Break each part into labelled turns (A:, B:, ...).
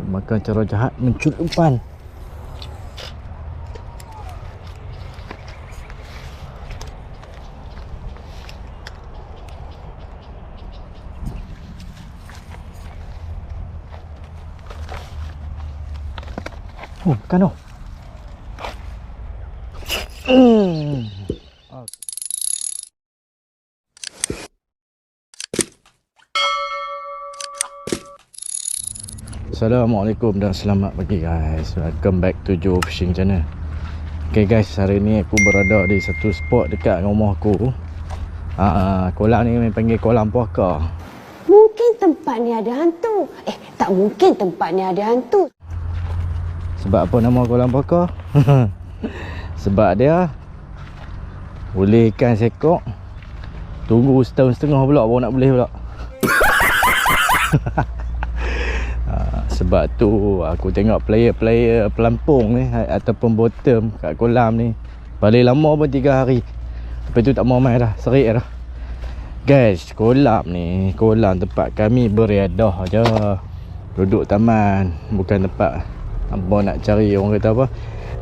A: Makan cara jahat menculik umpan. Oh, bukan tu. Assalamualaikum dan selamat pagi guys. Welcome back to Joe Fishing Channel. Okay guys, hari ni aku berada di satu spot dekat rumah aku. Kolam ni kami panggil kolam puaka.
B: Mungkin tempat ni ada hantu. Tak mungkin tempat ni ada hantu.
A: Sebab apa nama kolam puaka? Sebab dia boleh ikan sekok. Tunggu setahun setengah pula baru nak boleh pula. Sebab tu aku tengok player-player pelampung ni ataupun bottom kat kolam ni paling lama pun 3 hari. Lepas tu tak mau main dah, serik dah. Guys, kolam ni kolam tempat kami beriadah je. Duduk taman, bukan tempat apa nak cari, orang kata apa,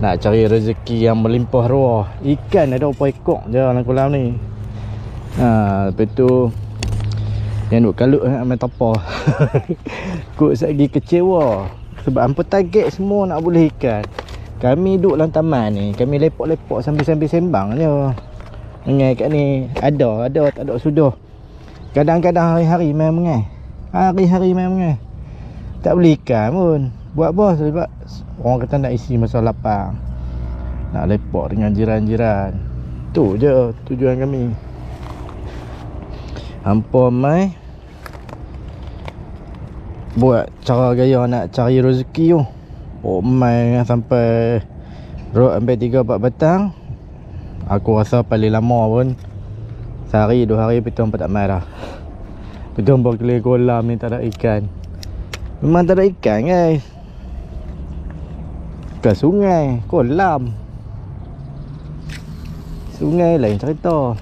A: nak cari rezeki yang melimpah ruah. Ikan ada berapa ekor je dalam kolam ni. Lepas tu yang duk kalut main tapa. Kut sagi kecewa sebab hampa target semua nak boleh ikan. Kami duduk dalam taman ni, kami lepok-lepok sambil-sambil sembang je. Mengai kat ni ada tak ada sudah. Kadang-kadang hari-hari main mengai. Hari-hari main mengai. Tak boleh ikan pun. Buat apa? Sebab orang kata nak isi masa lapang. Nak lepok dengan jiran-jiran. Tu je tujuan kami. Hampa mai buat cara gaya nak cari rezeki tu. Mai sampai road sampai 3-4 petang. Aku rasa paling lama pun sehari 2 hari betul hampa tak mai dah. Betul hampa keliling kolam ni tak ada ikan. Memang tak ada ikan guys. Bukan sungai, kolam. Sungai lain cerita.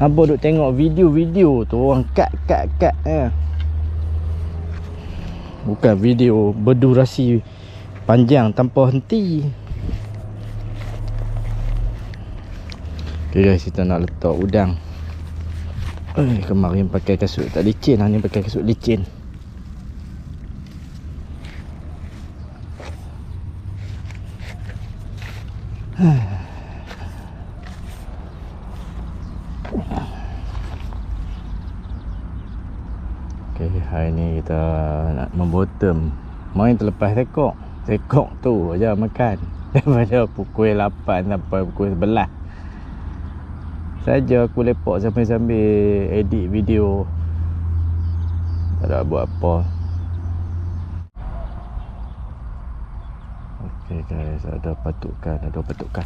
A: Hampa duk tengok video-video tu orang cut bukan video berdurasi panjang tanpa henti. Okay guys, kita nak letak udang. Kemarin pakai kasut tak licin, hari ni pakai kasut licin. Okay, hari ni kita nak membottom. Main terlepas sekok. Sekok tu aja makan. Daripada pukul 8 sampai pukul 11 saja aku lepak sambil-sambil edit video. Tak ada buat apa. Okay guys, ada patukan.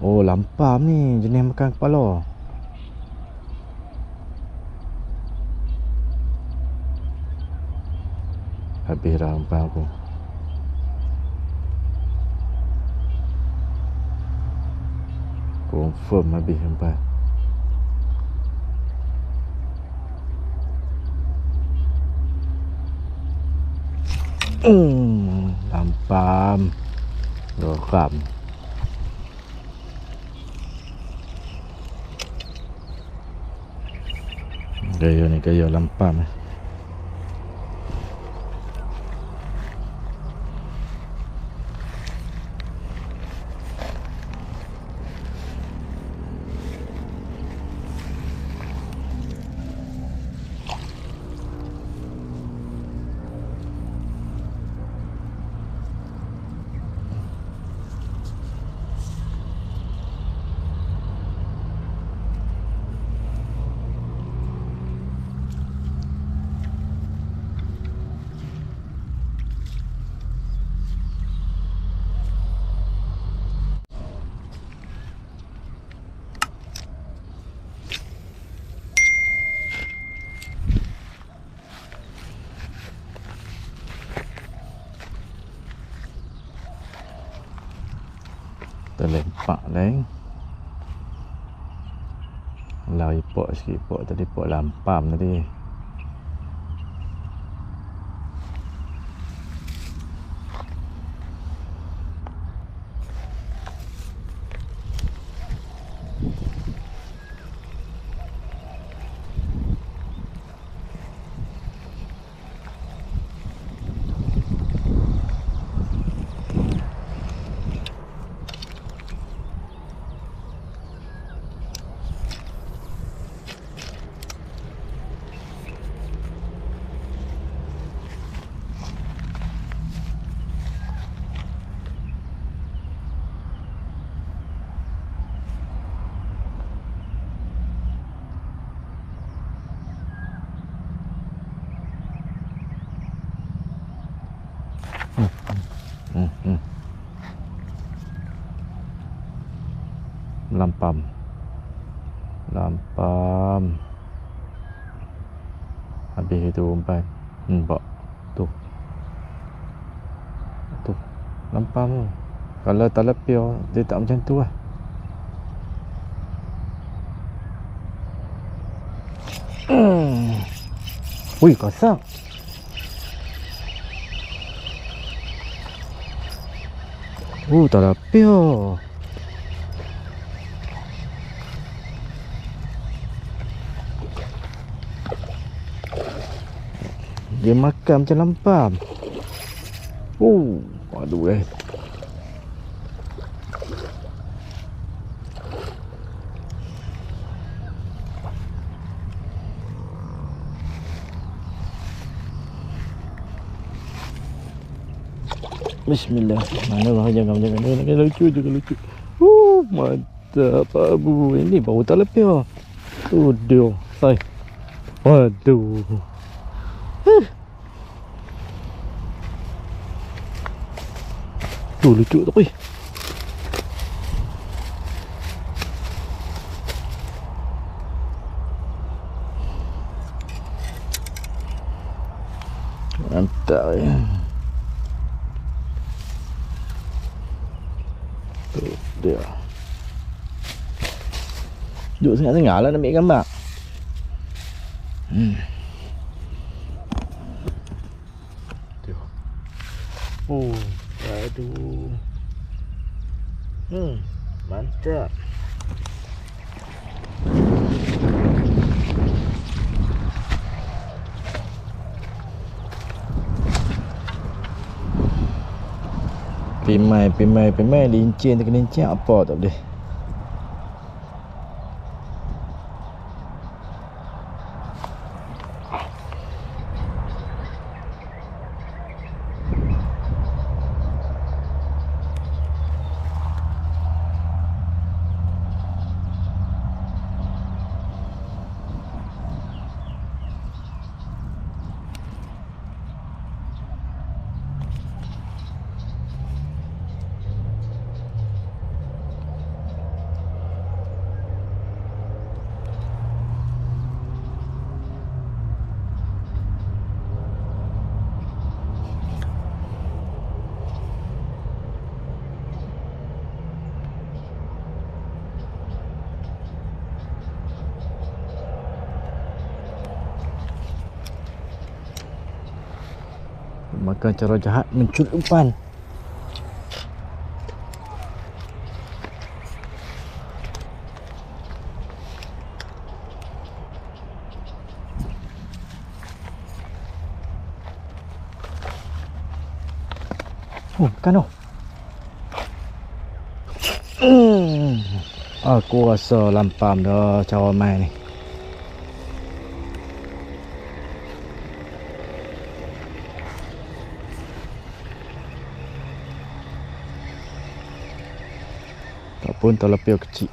A: Oh lampam ni, jenis makan kepala. Habis dah umpan aku. Confirm habis umpan. Lampam. Geram. Gaya lampam. Terlempak lain. Lari pok sikit, pok tadi pok lampam tadi. Lampam. Habis itu umpan. Nampak. Tu. Lampam tu. Kalau tilapia dia tak macam tu lah. Ui, kasar. Tilapia. Dia makan macam lampam. Aduh Bismillah. Mana lah, jangan lucu. Mantap Abu. Ini baru tilapia. Tu dia. Sai. Waduh. Tu lucu tu. Mantap ya. Tu dia. Duduk sengah-sengah lah nak ambil gambar. Aduh. Mantap. Pimai lincin apa tak boleh. Makan cara jahat mencut umpan. Makan tu. Aku rasa lampam dah cara main ni. Pun tilapia kecil.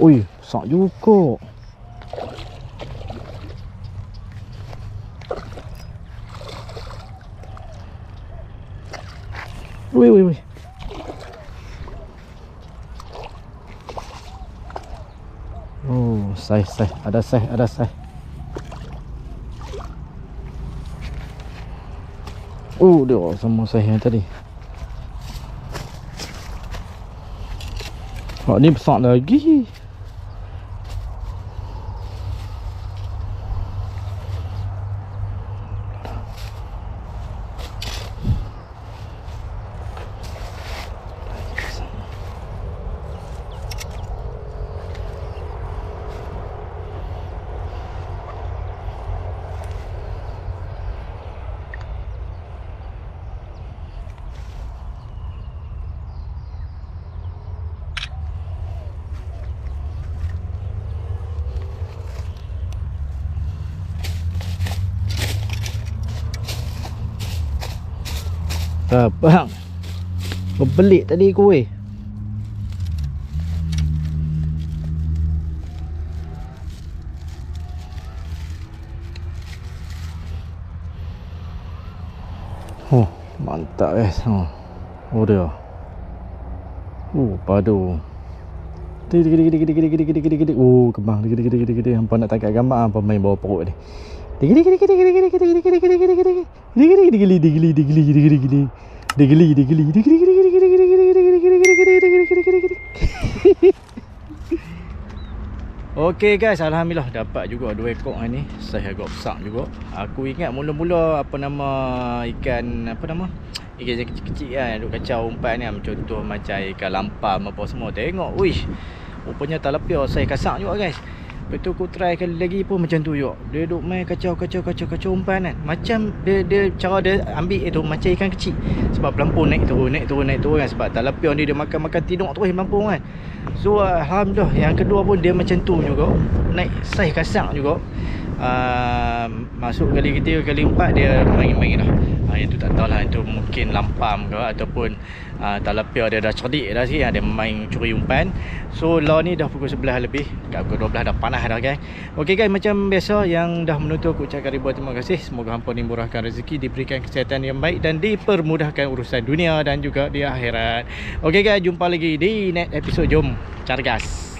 A: Ui, besar juga. Ui. Saiz. Ada saiz. Dia sama saiz yang tadi. Ni besar lagi. Bang, berbelik tadi aku weh. Mantap guys. Oh dia. Padu. Oh, kembang gede. Hampa nak tangkap gambar hampa main bawah perut ni. Okey guys, alhamdulillah dapat juga 2 ekor ni. Saiz agak besar juga. Aku ingat mula-mula ikan yang kecil-kecil kan, duk kacau umpan ni, contoh macam ikan lampam apa semua. Tengok, wish, rupanya talapia saiz kasar juga guys. Lepas tu aku try kali lagi pun macam tu juga. Dia duk main kacau umpan kan. Macam dia cara dia ambil itu macam ikan kecil. Sebab pelampung naik turun kan. Sebab talapia ni dia makan tidur terus pelampung kan. So alhamdulillah yang kedua pun dia macam tu juga. Naik saiz kasar juga. Masuk kali ketiga, kali empat dia main-main dah. Yang tu tak tahulah, itu mungkin lampam ke ataupun talapia dia dah cerdik dah sikit, dia main curi umpan. So lah ni dah pukul 11 lebih, kat pukul 12 dah panas dah guys. Okey guys, macam biasa yang dah menonton aku ucapkan ribuan terima kasih. Semoga hampa dimurahkan rezeki, diberikan kesihatan yang baik dan dipermudahkan urusan dunia dan juga di akhirat. Okey guys, jumpa lagi di next episode. Jom cari gas.